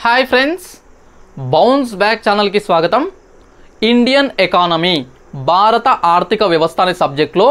Hi friends, bounce back ఛానల్కి స్వాగతం. Indian economy, భారత ఆర్థిక వ్యవస్థ అనే సబ్జెక్ట్లో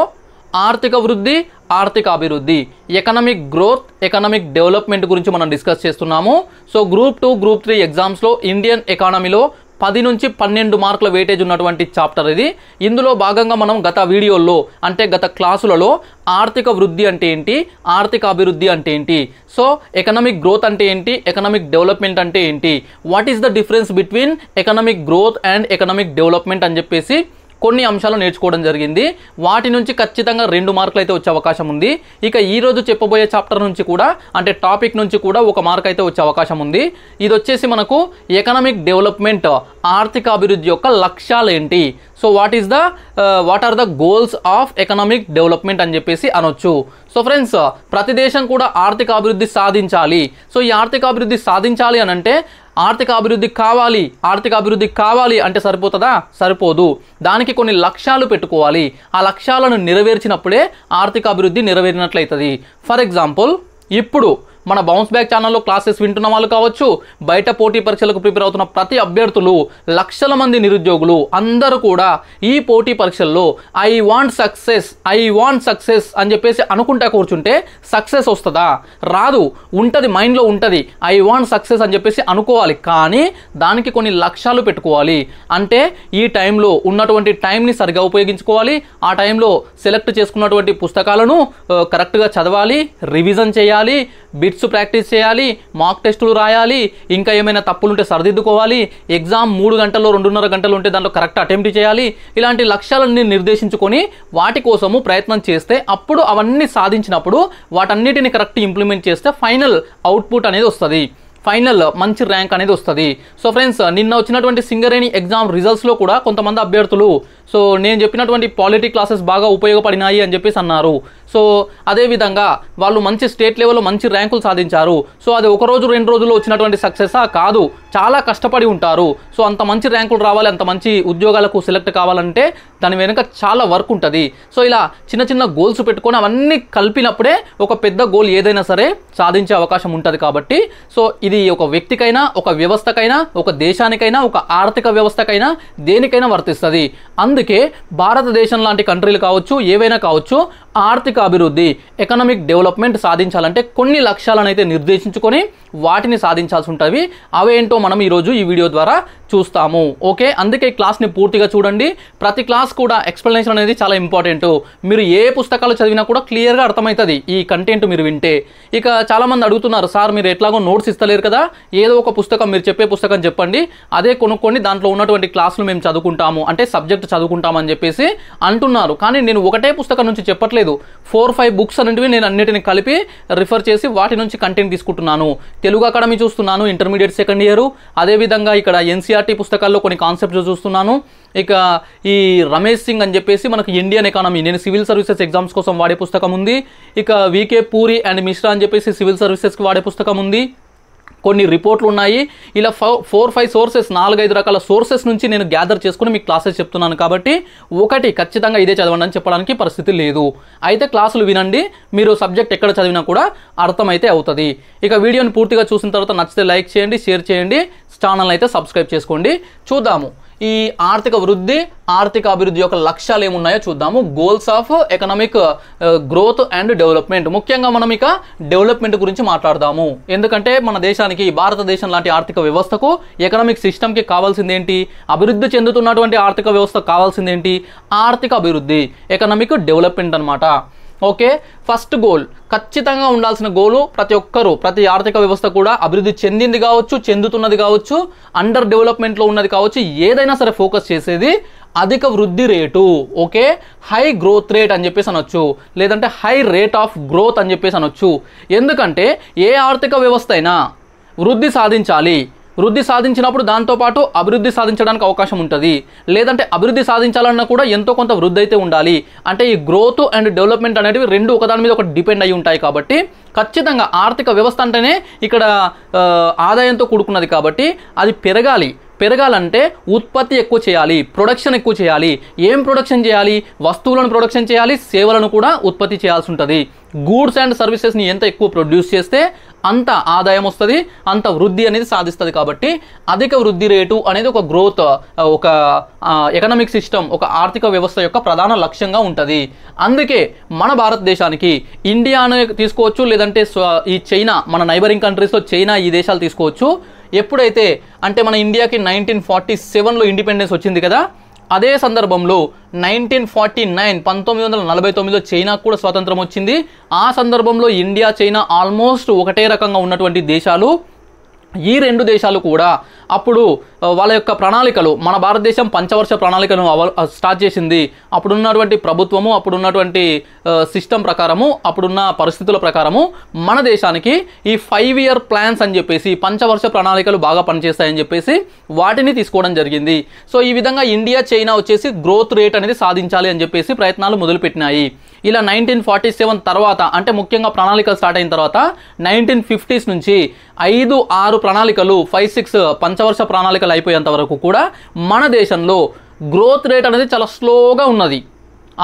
ఆర్థిక వృద్ధి, ఆర్థిక అభివృద్ధి, ఎకనామిక్ గ్రోత్, ఎకనామిక్ డెవలప్మెంట్ గురించి మనం డిస్కస్ చేస్తున్నాము. సో గ్రూప్ 2, గ్రూప్ 3 ఎగ్జామ్స్లో ఇండియన్ ఎకానమీలో 10 నుంచి 12 మార్కుల వెయిటేజ్ ఉన్నటువంటి చాప్టర్ ఇది. ఇందులో భాగంగా మనం గత వీడియోల్లో అంటే గత క్లాసులలో ఆర్థిక వృద్ధి అంటే ఏంటి, ఆర్థిక అభివృద్ధి అంటే ఏంటి, సో ఎకనామిక్ గ్రోత్ అంటే ఏంటి, ఎకనామిక్ డెవలప్మెంట్ అంటే ఏంటి, what is the difference between economic growth and economic development అని చెప్పేసి కొన్ని అంశాలు నేర్చుకోవడం జరిగింది. వాటి నుంచి ఖచ్చితంగా 2 మార్కులు అయితే వచ్చే అవకాశం ఉంది. ఇక ఈరోజు చెప్పబోయే చాప్టర్ నుంచి కూడా అంటే టాపిక్ నుంచి కూడా 1 మార్క్ అయితే వచ్చే అవకాశం ఉంది. ఇది వచ్చేసి మనకు ఎకనామిక్ డెవలప్మెంట్, ఆర్థిక అభివృద్ధి యొక్క లక్ష్యాలు ఏంటి, so what are the goals of economic development అని చెప్పేసి అనొచ్చు. సో ఫ్రెండ్స్, ప్రతి దేశం కూడా ఆర్థిక అభివృద్ధి సాధించాలి. సో ఈ ఆర్థిక అభివృద్ధి సాధించాలి అని అంటే ఆర్థిక అభివృద్ధి కావాలి అంటే సరిపోతుందా? సరిపోదు. దానికి కొన్ని లక్ష్యాలు పెట్టుకోవాలి. ఆ లక్ష్యాలను నెరవేర్చినప్పుడే ఆర్థిక అభివృద్ధి నెరవేరినట్లయితుంది. ఫర్ ఎగ్జాంపుల్, ఇప్పుడు మన బౌన్స్ బ్యాక్ ఛానల్లో క్లాసెస్ వింటున్న వాళ్ళు కావచ్చు, బయట పోటీ పరీక్షలకు ప్రిపేర్ అవుతున్న ప్రతి అభ్యర్థులు, లక్షల మంది నిరుద్యోగులు అందరూ కూడా ఈ పోటీ పరీక్షల్లో ఐ వాంట్ సక్సెస్ అని చెప్పేసి అనుకుంటా కూర్చుంటే సక్సెస్ వస్తుందా? రాదు. ఉంటుంది, మైండ్లో ఉంటుంది. ఐ వాంట్ సక్సెస్ అని చెప్పేసి అనుకోవాలి, కానీ దానికి కొన్ని లక్ష్యాలు పెట్టుకోవాలి. అంటే ఈ టైంలో ఉన్నటువంటి టైంని సరిగా ఉపయోగించుకోవాలి. ఆ టైంలో సెలెక్ట్ చేసుకున్నటువంటి పుస్తకాలను కరెక్ట్గా చదవాలి, రివిజన్ చేయాలి, బిట్స్ ప్రాక్టీస్ చేయాలి, మాక్ టెస్టులు రాయాలి, ఇంకా ఏమైనా తప్పులుంటే సరిదిద్దుకోవాలి, ఎగ్జామ్ 3 గంటల్లో 2.5 గంటలు ఉంటే దాంట్లో కరెక్ట్ అటెంప్ట్ చేయాలి. ఇలాంటి లక్ష్యాలన్నీ నిర్దేశించుకొని వాటి కోసము ప్రయత్నం చేస్తే అప్పుడు అవన్నీ సాధించినప్పుడు వాటన్నిటిని కరెక్ట్ ఇంప్లిమెంట్ చేస్తే ఫైనల్ అవుట్పుట్ అనేది వస్తుంది, ఫైనల్ మంచి ర్యాంక్ అనేది వస్తుంది. సో ఫ్రెండ్స్, నిన్న వచ్చినటువంటి సింగరేణి ఎగ్జామ్ రిజల్ట్స్లో కూడా కొంతమంది అభ్యర్థులు సో నేను చెప్పినటువంటి పాలిటీ క్లాసెస్ బాగా ఉపయోగపడినాయి అని చెప్పేసి అన్నారు. సో అదేవిధంగా వాళ్ళు మంచి స్టేట్ లెవెల్లో మంచి ర్యాంకులు సాధించారు. సో అది 1 రోజు 2 రోజుల్లో వచ్చినటువంటి సక్సెసా? కాదు, చాలా కష్టపడి ఉంటారు. సో అంత మంచి ర్యాంకులు రావాలి, అంత మంచి ఉద్యోగాలకు సెలెక్ట్ కావాలంటే దాని వెనుక చాలా వర్క్ ఉంటుంది. సో ఇలా చిన్న చిన్న గోల్స్ పెట్టుకొని అవన్నీ కలిపినప్పుడే ఒక పెద్ద గోల్ ఏదైనా సరే సాధించే అవకాశం ఉంటుంది. కాబట్టి సో ఇది ఒక వ్యక్తికైనా, ఒక వ్యవస్థకైనా, ఒక దేశానికైనా, ఒక ఆర్థిక వ్యవస్థకైనా దేనికైనా వర్తిస్తుంది. అందుకే భారతదేశం లాంటి కంట్రీలు కావచ్చు, ఏవైనా కావచ్చు, ఆర్థిక అభివృద్ధి, ఎకనామిక్ డెవలప్మెంట్ సాధించాలంటే కొన్ని లక్ష్యాలను అయితే నిర్దేశించుకొని వాటిని సాధించాల్సి ఉంటుంది. అవేంటో మనం ఈరోజు ఈ వీడియో ద్వారా చూస్తాము. ఓకే, అందుకే ఈ క్లాస్ని పూర్తిగా చూడండి. ప్రతి క్లాస్ కూడా ఎక్స్ప్లెనేషన్ అనేది చాలా ఇంపార్టెంట్. మీరు ఏ పుస్తకాలు చదివినా కూడా క్లియర్గా అర్థమవుతుంది ఈ కంటెంట్ మీరు వింటే. ఇక చాలామంది అడుగుతున్నారు, సార్ మీరు ఎట్లాగో నోట్స్ ఇస్తలేరు కదా, ఏదో ఒక పుస్తకం, మీరు చెప్పే పుస్తకం చెప్పండి, అదే కొనుక్కొని దాంట్లో ఉన్నటువంటి క్లాసులు మేము చదువుకుంటాము అంటే సబ్జెక్ట్ చదువుకుంటామని చెప్పేసి అంటున్నారు. కానీ నేను ఒకటే పుస్తకం నుంచి చెప్పట్లేదు, 4-5 బుక్స్ అనేటివి నేను అన్నిటిని కలిపి రిఫర్ చేసి వాటి నుంచి కంటెంట్ తీసుకుంటున్నాను. తెలుగు అకాడమీ చూస్తున్నాను, ఇంటర్మీడియట్ సెకండ్ ఇయర్, అదేవిధంగా ఇక్కడ ఎన్సీఆర్టీ పుస్తకాల్లో కొన్ని కాన్సెప్ట్స్ చూస్తున్నాను. ఇక ఈ రమేష్ సింగ్ అని చెప్పేసి మనకు ఇండియన్ ఎకానమీ, నేను సివిల్ సర్వీసెస్ ఎగ్జామ్స్ కోసం వాడే పుస్తకం ఉంది. ఇక వికే పూరి అండ్ మిశ్రా అని చెప్పేసి సివిల్ సర్వీసెస్కి వాడే పుస్తకం ఉంది. కొన్ని రిపోర్ట్లు ఉన్నాయి. ఇలా 4-5 సోర్సెస్, 4-5 రకాల సోర్సెస్ నుంచి నేను గ్యాదర్ చేసుకుని మీకు క్లాసెస్ చెప్తున్నాను. కాబట్టి ఒకటి ఖచ్చితంగా ఇదే చదవండి అని చెప్పడానికి పరిస్థితి లేదు. అయితే క్లాసులు వినండి, మీరు సబ్జెక్ట్ ఎక్కడ చదివినా కూడా అర్థమైతే అవుతుంది. ఇక వీడియోని పూర్తిగా చూసిన తర్వాత నచ్చితే లైక్ చేయండి, షేర్ చేయండి, ఛానల్ అయితే సబ్స్క్రైబ్ చేసుకోండి. చూద్దాము ఈ ఆర్థిక వృద్ధి, ఆర్థిక అభివృద్ధి యొక్క లక్ష్యాలు ఏమున్నాయో చూద్దాము. Goals of economic growth and development. ముఖ్యంగా మనం ఇక డెవలప్మెంట్ గురించి మాట్లాడదాము. ఎందుకంటే మన దేశానికి, భారతదేశం లాంటి ఆర్థిక వ్యవస్థకు, ఎకనామిక్ సిస్టమ్కి కావాల్సింది ఏంటి, అభివృద్ధి చెందుతున్నటువంటి ఆర్థిక వ్యవస్థకు కావాల్సింది ఏంటి, ఆర్థిక అభివృద్ధి, ఎకనామిక్ డెవలప్మెంట్ అనమాట. ఓకే, ఫస్ట్ గోల్, ఖచ్చితంగా ఉండాల్సిన గోలు ప్రతి ఆర్థిక వ్యవస్థ కూడా అభివృద్ధి చెందింది కావచ్చు, చెందుతున్నది కావచ్చు, అండర్ డెవలప్మెంట్లో ఉన్నది కావచ్చు, ఏదైనా సరే ఫోకస్ చేసేది అధిక వృద్ధి rate. Okay, high growth rate అని చెప్పేసి అనొచ్చు, లేదంటే హై రేట్ ఆఫ్ గ్రోత్ అని చెప్పేసి అనొచ్చు. ఎందుకంటే ఏ ఆర్థిక వ్యవస్థ అయినా వృద్ధి సాధించాలి, వృద్ధి సాధించినప్పుడు దాంతోపాటు అభివృద్ధి సాధించడానికి అవకాశం ఉంటుంది. లేదంటే అభివృద్ధి సాధించాలన్నా కూడా ఎంతో కొంత వృద్ధి అయితే ఉండాలి. అంటే ఈ గ్రోత్ అండ్ డెవలప్మెంట్ అనేవి రెండు ఒకదాని మీద ఒకటి డిపెండ్ అయి ఉంటాయి. కాబట్టి ఖచ్చితంగా ఆర్థిక వ్యవస్థ అంటేనే ఇక్కడ ఆదాయంతో కూడుకున్నది కాబట్టి అది పెరగాలి. పెరగాలంటే ఉత్పత్తి ఎక్కువ చేయాలి, ప్రొడక్షన్ ఎక్కువ చేయాలి. ఏం ప్రొడక్షన్ చేయాలి? వస్తువులను ప్రొడక్షన్ చేయాలి, సేవలను కూడా ఉత్పత్తి చేయాల్సి ఉంటుంది. గూడ్స్ అండ్ సర్వీసెస్ని ఎంత ఎక్కువ ప్రొడ్యూస్ చేస్తే అంత ఆదాయం వస్తుంది, అంత వృద్ధి అనేది సాధిస్తుంది. కాబట్టి అధిక వృద్ధి రేటు అనేది ఒక గ్రోత్, ఒక ఎకనామిక్ సిస్టమ్, ఒక ఆర్థిక వ్యవస్థ యొక్క ప్రధాన లక్ష్యంగా ఉంటుంది. అందుకే మన భారతదేశానికి ఇండియాను తీసుకోవచ్చు, లేదంటే ఈ చైనా, మన నైబరింగ్ కంట్రీస్లో చైనా, ఈ దేశాలు తీసుకోవచ్చు. ఎప్పుడైతే అంటే మన ఇండియాకి 1947లో ఇండిపెండెన్స్ వచ్చింది కదా, అదే సందర్భంలో 1949లో చైనాకు కూడా స్వాతంత్రం వచ్చింది. ఆ సందర్భంలో ఇండియా, చైనా ఆల్మోస్ట్ ఒకటే రకంగా ఉన్నటువంటి దేశాలు. ఈ రెండు దేశాలు కూడా అప్పుడు వాళ్ళ యొక్క ప్రణాళికలు, మన భారతదేశం పంచవర్ష ప్రణాళికను స్టార్ట్ చేసింది. అప్పుడున్నటువంటి ప్రభుత్వము, అప్పుడున్నటువంటి సిస్టమ్ ప్రకారము, అప్పుడున్న పరిస్థితుల ప్రకారము మన దేశానికి ఈ 5 year ప్లాన్స్ అని చెప్పేసి, పంచవర్ష ప్రణాళికలు బాగా పనిచేస్తాయని చెప్పేసి వాటిని తీసుకోవడం జరిగింది. సో ఈ విధంగా ఇండియా, చైనా వచ్చేసి గ్రోత్ రేట్ అనేది సాధించాలి అని చెప్పేసి ప్రయత్నాలు మొదలుపెట్టినాయి. ఇలా 1947 తర్వాత, అంటే ముఖ్యంగా ప్రణాళికలు స్టార్ట్ అయిన తర్వాత 1950s నుంచి 5-6 ప్రణాళికలు, 5-6 పంచవర్ష ప్రణాళికలు అయిపోయేంత వరకు కూడా మన దేశంలో గ్రోత్ రేట్ అనేది చాలా స్లోగా ఉన్నది.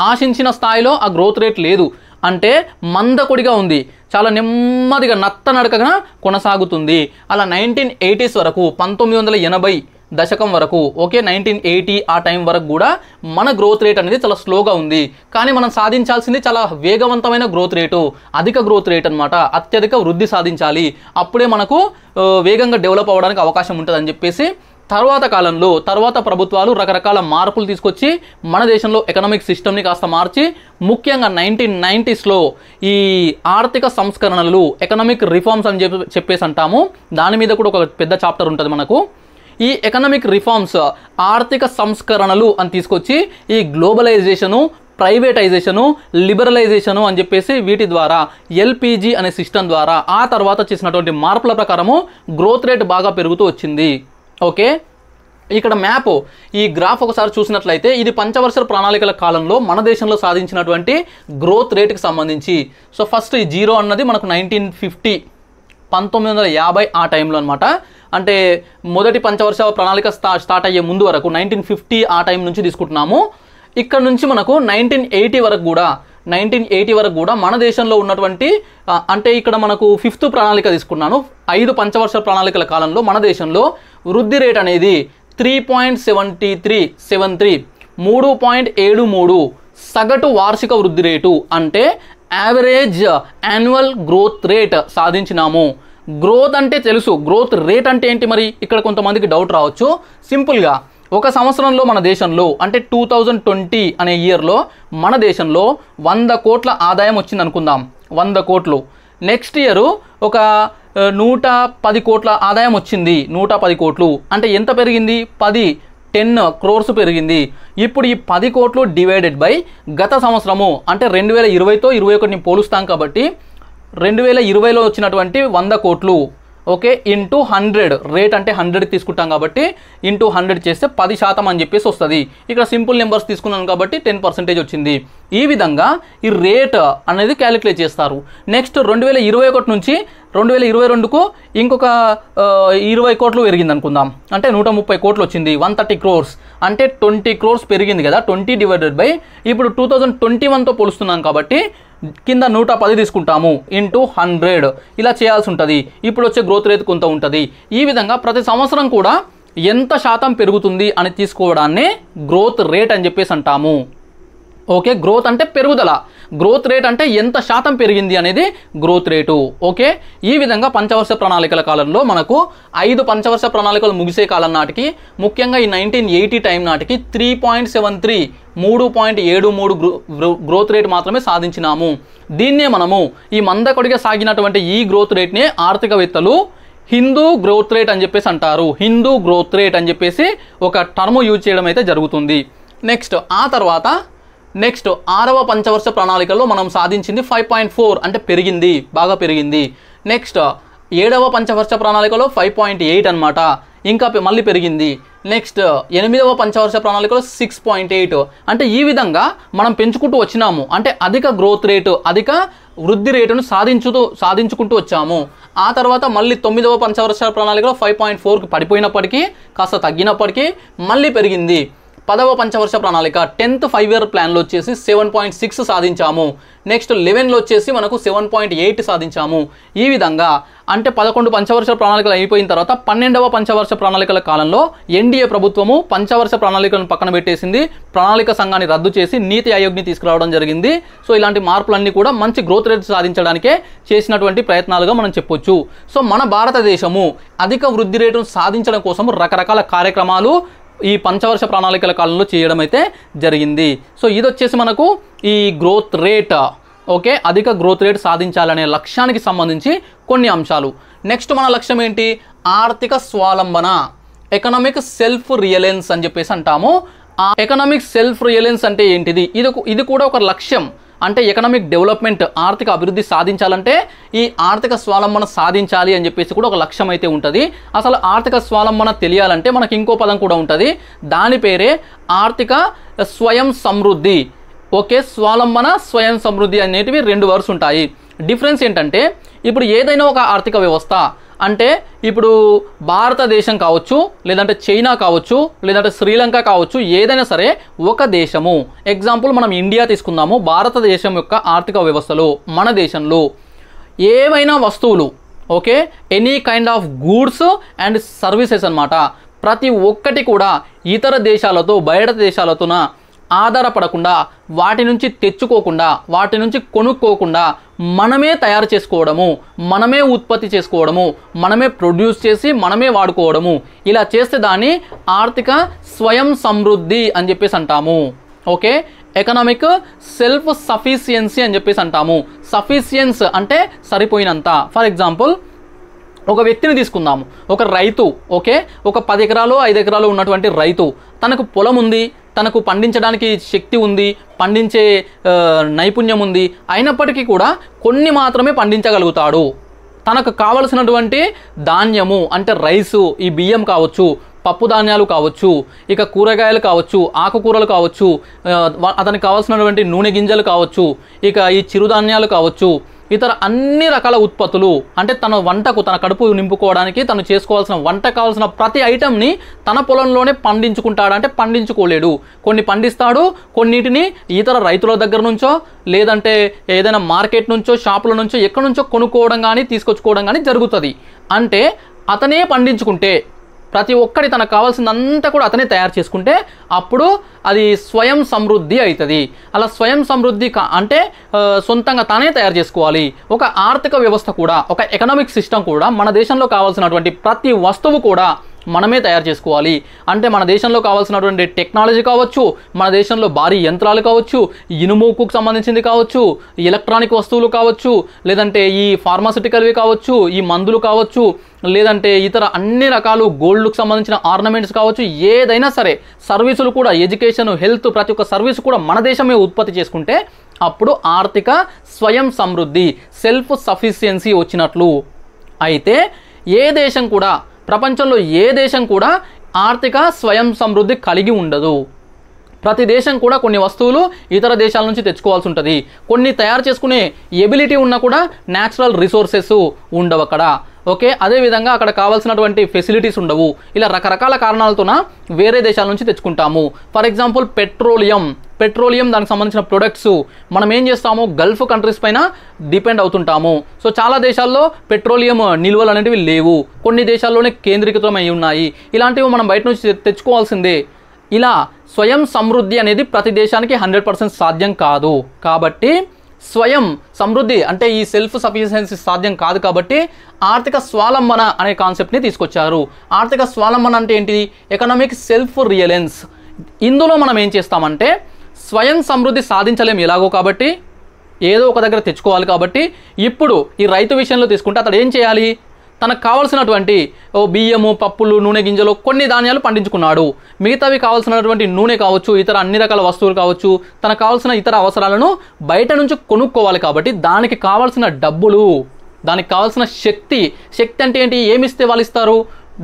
ఆశించిన స్థాయిలో ఆ గ్రోత్ రేట్ లేదు, అంటే మందకొడిగా ఉంది, చాలా నెమ్మదిగా నత్తనడకగా కొనసాగుతుంది. అలా 1980s వరకు, 1980 దశకం వరకు, ఓకే 1980 ఆ టైం వరకు కూడా మన గ్రోత్ రేట్ అనేది చాలా స్లోగా ఉంది. కానీ మనం సాధించాల్సింది చాలా వేగవంతమైన గ్రోత్ రేటు, అధిక గ్రోత్ రేట్ అనమాట. అత్యధిక వృద్ధి సాధించాలి, అప్పుడే మనకు వేగంగా డెవలప్ అవ్వడానికి అవకాశం ఉంటుందని చెప్పేసి తర్వాత కాలంలో తర్వాత ప్రభుత్వాలు రకరకాల మార్పులు తీసుకొచ్చి మన దేశంలో ఎకనామిక్ సిస్టమ్ని కాస్త మార్చి, ముఖ్యంగా 1990sలో ఈ ఆర్థిక సంస్కరణలు, ఎకనామిక్ రిఫార్మ్స్ అని చెప్పేసి అంటాము. దాని మీద కూడా ఒక పెద్ద చాప్టర్ ఉంటుంది మనకు. ఈ ఎకనామిక్ రిఫార్మ్స్, ఆర్థిక సంస్కరణలు అని తీసుకొచ్చి ఈ గ్లోబలైజేషను, ప్రైవేటైజేషను, లిబరలైజేషను అని చెప్పేసి వీటి ద్వారా, ఎల్పిజి అనే సిస్టమ్ ద్వారా ఆ తర్వాత చేసినటువంటి మార్పుల ప్రకారము గ్రోత్ రేట్ బాగా పెరుగుతూ వచ్చింది. ఓకే, ఇక్కడ మ్యాప్, ఈ గ్రాఫ్ ఒకసారి చూసినట్లయితే ఇది పంచవర్ష ప్రణాళికల కాలంలో మన దేశంలో సాధించినటువంటి గ్రోత్ రేట్కి సంబంధించి. సో ఫస్ట్ ఈ 0 అన్నది మనకు 1950 ఆ టైంలో అనమాట. అంటే మొదటి పంచవర్ష ప్రణాళిక స్టార్ట్ అయ్యే ముందు వరకు 1950 ఆ టైం నుంచి తీసుకుంటున్నాము. ఇక్కడ నుంచి మనకు 1980 వరకు కూడా మన దేశంలో ఉన్నటువంటి, అంటే ఇక్కడ మనకు 5th ప్రణాళిక తీసుకున్నాను. 5 పంచవర్ష ప్రణాళికల కాలంలో మన దేశంలో వృద్ధి రేట్ అనేది 3.73, 3.73 సగటు వార్షిక వృద్ధి రేటు, అంటే యావరేజ్ యాన్యువల్ గ్రోత్ రేట్ సాధించినాము. గ్రోత్ అంటే తెలుసు, గ్రోత్ రేట్ అంటే ఏంటి మరి? ఇక్కడ కొంతమందికి డౌట్ రావచ్చు. సింపుల్గా ఒక సంవత్సరంలో మన దేశంలో, అంటే 2020 అనే ఇయర్లో మన దేశంలో 100 కోట్ల ఆదాయం వచ్చింది అనుకుందాం. 100 కోట్లు. నెక్స్ట్ ఇయర్ ఒక 110 కోట్ల ఆదాయం వచ్చింది. 110 కోట్లు అంటే ఎంత పెరిగింది? 10 crores పెరిగింది. ఇప్పుడు ఈ 10 కోట్లు డివైడెడ్ బై గత సంవత్సరము, అంటే 2020తో 21ని పోలుస్తాం కాబట్టి 2020లో వచ్చినటువంటి 100 కోట్లు, ఓకే, ఇంటూ 100, రేట్ అంటే 100 తీసుకుంటాం కాబట్టి ఇంటూ 100 చేస్తే 10% అని చెప్పేసి వస్తుంది. ఇక్కడ సింపుల్ నెంబర్స్ తీసుకున్నాను కాబట్టి 10% వచ్చింది. ఈ విధంగా ఈ రేట్ అనేది క్యాలిక్యులేట్ చేస్తారు. నెక్స్ట్ 2021 నుంచి 2022కు ఇంకొక 20 కోట్లు పెరిగింది అనుకుందాం. అంటే 130 కోట్లు వచ్చింది. 130 crores అంటే 20 crores పెరిగింది కదా. 20 డివైడెడ్ బై ఇప్పుడు 2021తో పోలుస్తున్నాం కాబట్టి కింద 110 తీసుకుంటాము ఇంటూ 100, ఇలా చేయాల్సి ఉంటుంది. ఇప్పుడు వచ్చే గ్రోత్ రేట్ కొంత ఉంటుంది. ఈ విధంగా ప్రతి సంవత్సరం కూడా ఎంత శాతం పెరుగుతుంది అని తీసుకోవడాన్ని గ్రోత్ రేట్ అని చెప్పేసి అంటాము. ఓకే, గ్రోత్ అంటే పెరుగుదల, గ్రోత్ రేట్ అంటే ఎంత శాతం పెరిగింది అనేది గ్రోత్ రేటు. ఓకే, ఈ విధంగా పంచవర్ష ప్రణాళికల కాలంలో మనకు 5 పంచవర్ష ప్రణాళికలు ముగిసే కాలం నాటికి, ముఖ్యంగా ఈ 1980 టైం నాటికి 3.73, 3.73 గ్రోత్ రేట్ మాత్రమే సాధించినాము. దీన్నే మనము ఈ మందకొడిగా సాగినటువంటి ఈ గ్రోత్ రేట్నే ఆర్థికవేత్తలు హిందూ గ్రోత్ రేట్ అని చెప్పేసి అంటారు. హిందూ గ్రోత్ రేట్ అని చెప్పేసి ఒక టర్మ్ యూజ్ చేయడం అయితే జరుగుతుంది. నెక్స్ట్ ఆ తర్వాత 6వ పంచవర్ష ప్రణాళికలో మనం సాధించింది 5.4, అంటే పెరిగింది, బాగా పెరిగింది. నెక్స్ట్ 7వ పంచవర్ష ప్రణాళికలో 5.8 అనమాట, ఇంకా మళ్ళీ పెరిగింది. నెక్స్ట్ 8వ పంచవర్ష ప్రణాళికలో 6.8. అంటే ఈ విధంగా మనం పెంచుకుంటూ వచ్చినాము. అంటే అధిక గ్రోత్ రేటు, అధిక వృద్ధి రేటును సాధించుకుంటూ వచ్చాము. ఆ తర్వాత మళ్ళీ 9వ పంచవర్ష ప్రణాళికలో 5.4కి పడిపోయినప్పటికీ, కాస్త తగ్గినప్పటికీ మళ్ళీ పెరిగింది. 10వ పంచవర్ష ప్రణాళిక 10th 5 year ప్లాన్లో వచ్చేసి 7.6 సాధించాము. నెక్స్ట్ 11లో వచ్చేసి మనకు 7.8 సాధించాము. ఈ విధంగా అంటే 11 పంచవర్ష ప్రణాళికలు అయిపోయిన తర్వాత 12వ పంచవర్ష ప్రణాళికల కాలంలో ఎన్డీఏ ప్రభుత్వము పంచవర్ష ప్రణాళికలను పక్కన పెట్టేసింది, ప్రణాళిక సంఘాన్ని రద్దు చేసి నీతి ఆయోగ్ని తీసుకురావడం జరిగింది. సో ఇలాంటి మార్పులన్నీ కూడా మంచి గ్రోత్ రేట్ సాధించడానికే చేసినటువంటి ప్రయత్నాలుగా మనం చెప్పొచ్చు. సో మన భారతదేశము అధిక వృద్ధి రేటును సాధించడం కోసం రకరకాల కార్యక్రమాలు ఈ పంచవర్ష ప్రణాళికల కాలంలో చేయడం అయితే జరిగింది. సో ఇది వచ్చేసి మనకు ఈ గ్రోత్ రేట్, ఓకే, అధిక గ్రోత్ రేట్ సాధించాలనే లక్ష్యానికి సంబంధించి కొన్ని అంశాలు. నెక్స్ట్ మన లక్ష్యం ఏంటి? ఆర్థిక స్వావలంబన, ఎకనామిక్ సెల్ఫ్ రియలెన్స్ అని చెప్పేసి అంటాము. ఆ ఎకనామిక్ సెల్ఫ్ రియలెన్స్ అంటే ఏంటిది? ఇది కూడా ఒక లక్ష్యం. అంటే ఎకనామిక్ డెవలప్మెంట్, ఆర్థిక అభివృద్ధి సాధించాలంటే ఈ ఆర్థిక స్వావలంబన సాధించాలి అని చెప్పేసి కూడా ఒక లక్ష్యం అయితే ఉంటుంది. అసలు ఆర్థిక స్వావలంబన తెలియాలంటే మనకి ఇంకో పదం కూడా ఉంటుంది, దాని పేరే ఆర్థిక స్వయం సమృద్ధి. ఓకే, స్వావలంబన, స్వయం సమృద్ధి అనేటివి 2 వర్డ్స్ ఉంటాయి. డిఫరెన్స్ ఏంటంటే ఇప్పుడు ఏదైనా ఒక ఆర్థిక వ్యవస్థ అంటే ఇప్పుడు భారతదేశం కావచ్చు, లేదంటే చైనా కావచ్చు, లేదంటే శ్రీలంక కావచ్చు, ఏదైనా సరే ఒక దేశము, ఎగ్జాంపుల్ మనం ఇండియా తీసుకుందాము. భారతదేశం యొక్క ఆర్థిక వ్యవస్థలో మన దేశంలో ఏవైనా వస్తువులు, okay, any kind of goods and services అన్నమాట, ప్రతి ఒక్కటి కూడా ఇతర దేశాలతో, బయట దేశాలతోన ఆధారపడకుండా, వాటి నుంచి తెచ్చుకోకుండా, వాటి నుంచి కొనుక్కోకుండా మనమే తయారు చేసుకోవడము, మనమే ఉత్పత్తి చేసుకోవడము, మనమే ప్రొడ్యూస్ చేసి మనమే వాడుకోవడము, ఇలా చేస్తే దాన్ని ఆర్థిక స్వయం సమృద్ధి అని చెప్పేసి అంటాము. ఓకే, ఎకనామిక్ సెల్ఫ్ సఫిషియన్సీ అని చెప్పేసి అంటాము. సఫిషియన్స్ అంటే సరిపోయినంత. ఫర్ ఎగ్జాంపుల్ ఒక వ్యక్తిని తీసుకుందాము, ఒక రైతు, ఓకే, ఒక 10 ఎకరాలు 5 ఎకరాలు ఉన్నటువంటి రైతు, తనకు పొలం ఉంది, తనకు పండించడానికి శక్తి ఉంది, పండించే నైపుణ్యం ఉంది, అయినప్పటికీ కూడా కొన్ని మాత్రమే పండించగలుగుతాడు. తనకు కావలసినటువంటి ధాన్యము అంటే రైసు, ఈ బియ్యం కావచ్చు, పప్పు ధాన్యాలు కావచ్చు, ఇక కూరగాయలు కావచ్చు, ఆకుకూరలు కావచ్చు, అతనికి కావాల్సినటువంటి నూనె గింజలు కావచ్చు, ఇక ఈ చిరుధాన్యాలు కావచ్చు, ఇతర అన్ని రకాల ఉత్పత్తులు అంటే తన వంటకు, తన కడుపు నింపుకోవడానికి తను చేసుకోవాల్సిన వంట కావాల్సిన ప్రతి ఐటెంని తన పొలంలోనే పండించుకుంటాడు. అంటే పండించుకోలేడు, కొన్ని పండిస్తాడు, కొన్నిటిని ఇతర రైతుల దగ్గర నుంచో లేదంటే ఏదైనా మార్కెట్ నుంచో, షాపుల నుంచో, ఎక్కడి నుంచో కొనుక్కోవడం కానీ తీసుకొచ్చుకోవడం కానీ జరుగుతుంది. అంటే అతనే పండించుకుంటే, ప్రతి ఒక్కటి తనకు కావాల్సిందంతా కూడా అతనే తయారు చేసుకుంటే అప్పుడు అది స్వయం సమృద్ధి అవుతుంది. అలా స్వయం సమృద్ధి అంటే సొంతంగా తానే తయారు చేసుకోవాలి. ఒక ఆర్థిక వ్యవస్థ కూడా, ఒక ఎకనామిక్ సిస్టమ్ కూడా మన దేశంలో కావాల్సినటువంటి ప్రతి వస్తువు కూడా మనమే తయారు చేసుకోవాలి. అంటే మన దేశంలో కావాల్సినటువంటి టెక్నాలజీ కావచ్చు, మన దేశంలో భారీ యంత్రాలు కావచ్చు, ఇనుముకు సంబంధించింది కావచ్చు, ఎలక్ట్రానిక్ వస్తువులు కావచ్చు, లేదంటే ఈ ఫార్మాసిటికల్వి కావచ్చు, ఈ మందులు కావచ్చు, లేదంటే ఇతర అన్ని రకాలు గోల్డ్కు సంబంధించిన ఆర్నమెంట్స్ కావచ్చు, ఏదైనా సరే సర్వీసులు కూడా, ఎడ్యుకేషన్, హెల్త్, ప్రతి ఒక్క సర్వీస్ కూడా మన దేశమే ఉత్పత్తి చేసుకుంటే అప్పుడు ఆర్థిక స్వయం సమృద్ధి, సెల్ఫ్ సఫిషియన్సీ వచ్చినట్లు. అయితే ఏ దేశం కూడా, ప్రపంచంలో ఏ దేశం కూడా ఆర్థిక స్వయం సమృద్ధి కలిగి ఉండదు. ప్రతి దేశం కూడా కొన్ని వస్తువులు ఇతర దేశాల నుంచి తెచ్చుకోవాల్సి ఉంటుంది. కొన్ని తయారు చేసుకునే ఎబిలిటీ ఉన్నా కూడా న్యాచురల్ రిసోర్సెస్ ఉండవు అక్కడ. ఓకే, అదేవిధంగా అక్కడ కావాల్సినటువంటి ఫెసిలిటీస్ ఉండవు. ఇలా రకరకాల కారణాలతోన వేరే దేశాల నుంచి తెచ్చుకుంటాము. ఫర్ ఎగ్జాంపుల్ పెట్రోలియం దానికి సంబంధించిన ప్రొడక్ట్స్ మనం ఏం చేస్తాము, గల్ఫ్ కంట్రీస్ పైన డిపెండ్ అవుతుంటాము. సో చాలా దేశాల్లో పెట్రోలియం నిల్వలు అనేటివి లేవు, కొన్ని దేశాల్లోనే కేంద్రీకృతమై ఉన్నాయి. ఇలాంటివి మనం బయట నుంచి తెచ్చుకోవాల్సిందే. ఇలా స్వయం సమృద్ధి అనేది ప్రతి దేశానికి 100% సాధ్యం కాదు. కాబట్టి స్వయం సమృద్ధి అంటే ఈ సెల్ఫ్ సఫిషియన్సీ సాధ్యం కాదు. కాబట్టి ఆర్థిక స్వావలంబన అనే కాన్సెప్ట్ని తీసుకొచ్చారు. ఆర్థిక స్వావలంబన అంటే ఏంటి? Economic self reliance. ఇందులో మనం ఏం చేస్తామంటే స్వయం సమృద్ధి సాధించలేము ఎలాగో, కాబట్టి ఏదో ఒక దగ్గర తెచ్చుకోవాలి. కాబట్టి ఇప్పుడు ఈ రైతు విషయంలో తీసుకుంటే అతడు ఏం చేయాలి, తనకు కావాల్సినటువంటి బియ్యము, పప్పులు, నూనె గింజలు, కొన్ని ధాన్యాలు పండించుకున్నాడు. మిగతావి కావాల్సినటువంటి నూనె కావచ్చు, ఇతర అన్ని రకాల వస్తువులు కావచ్చు, తనకు కావాల్సిన ఇతర అవసరాలను బయట నుంచి కొనుక్కోవాలి. కాబట్టి దానికి కావాల్సిన డబ్బులు, దానికి కావాల్సిన శక్తి అంటే ఏంటి? ఏమిస్తే వాళ్ళు ఇస్తారు?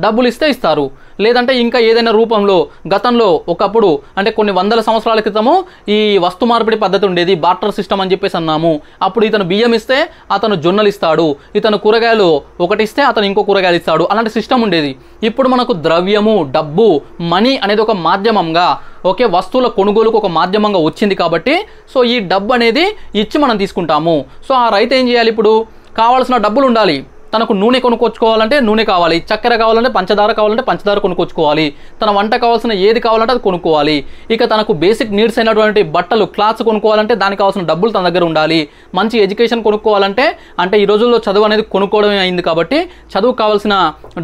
డబ్బులు ఇస్తే ఇస్తారు, లేదంటే ఇంకా ఏదైనా రూపంలో. గతంలో ఒకప్పుడు అంటే కొన్ని వందల సంవత్సరాల క్రితము ఈ వస్తు మార్పిడి పద్ధతి ఉండేది, బార్టర్ సిస్టమ్ అని చెప్పేసి అన్నాము. అప్పుడు ఇతను బియ్యం ఇస్తే అతను జొన్నలు ఇస్తాడు, ఇతను కూరగాయలు ఒకటి ఇస్తే అతను ఇంకో కూరగాయలు ఇస్తాడు, అలాంటి సిస్టమ్ ఉండేది. ఇప్పుడు మనకు ద్రవ్యము, డబ్బు, మనీ అనేది ఒక మాధ్యమంగా, ఓకే, వస్తువుల కొనుగోలుకు ఒక మాధ్యమంగా వచ్చింది కాబట్టి సో ఈ డబ్బు అనేది ఇచ్చి మనం తీసుకుంటాము. సో ఆ రైతు ఏం చేయాలి? ఇప్పుడు కావాల్సిన డబ్బులు ఉండాలి. తనకు నూనె కొనుక్కొచ్చుకోవాలంటే నూనె కావాలి, చక్కెర కావాలంటే పంచదార కావాలంటే పంచదార కొనుక్కొచ్చుకోవాలి, తన వంట కావాల్సిన ఏది కావాలంటే అది కొనుక్కోవాలి. ఇక తనకు బేసిక్ నీడ్స్ అయినటువంటి బట్టలు, క్లాత్స్ కొనుక్కోవాలంటే దానికి కావాల్సిన డబ్బులు తన దగ్గర ఉండాలి. మంచి ఎడ్యుకేషన్ కొనుక్కోవాలంటే, అంటే ఈ రోజుల్లో చదువు అనేది కొనుక్కోవడమే అయింది కాబట్టి చదువు కావాల్సిన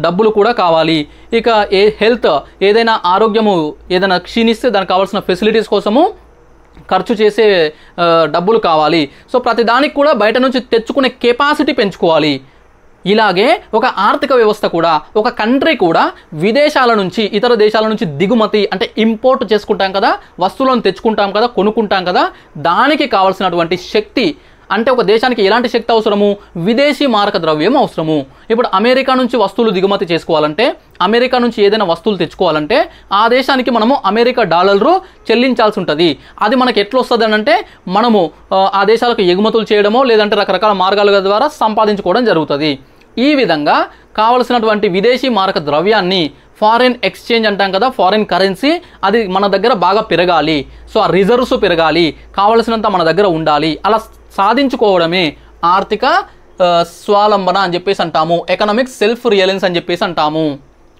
డబ్బులు కూడా కావాలి. ఇక హెల్త్, ఏదైనా ఆరోగ్యము ఏదైనా క్షీణిస్తే దానికి కావాల్సిన ఫెసిలిటీస్ కోసము ఖర్చు చేసే డబ్బులు కావాలి. సో ప్రతిదానికి కూడా బయట నుంచి తెచ్చుకునే కెపాసిటీ పెంచుకోవాలి. ఇలాగే ఒక ఆర్థిక వ్యవస్థ కూడా, ఒక కంట్రీ కూడా విదేశాల నుంచి, ఇతర దేశాల నుంచి దిగుమతి అంటే ఇంపోర్ట్ చేసుకుంటాం కదా, వస్తువులను తెచ్చుకుంటాం కదా, కొనుక్కుంటాం కదా, దానికి కావాల్సినటువంటి శక్తి అంటే ఒక దేశానికి ఎలాంటి శక్తి అవసరము? విదేశీ మారక ద్రవ్యం అవసరము. ఇప్పుడు అమెరికా నుంచి వస్తువులు దిగుమతి చేసుకోవాలంటే, అమెరికా నుంచి ఏదైనా వస్తువులు తెచ్చుకోవాలంటే ఆ దేశానికి మనము అమెరికా డాలర్లు చెల్లించాల్సి ఉంటుంది. అది మనకి ఎట్లా వస్తుంది అంటే మనము ఆ దేశాలకు ఎగుమతులు చేయడమో లేదంటే రకరకాల మార్గాల ద్వారా సంపాదించుకోవడం జరుగుతుంది. ఈ విధంగా కావలసినటువంటి విదేశీ మారక ద్రవ్యాన్ని, ఫారిన్ ఎక్స్చేంజ్ అంటాం కదా, ఫారిన్ కరెన్సీ, అది మన దగ్గర బాగా పెరగాలి. సో ఆ రిజర్వ్స్ పెరగాలి, కావలసినంత మన దగ్గర ఉండాలి. అలా సాధించుకోవడమే ఆర్థిక స్వావలంబన అని చెప్పేసి అంటాము, ఎకనామిక్ సెల్ఫ్ రిలయన్స్ అని చెప్పేసి అంటాము.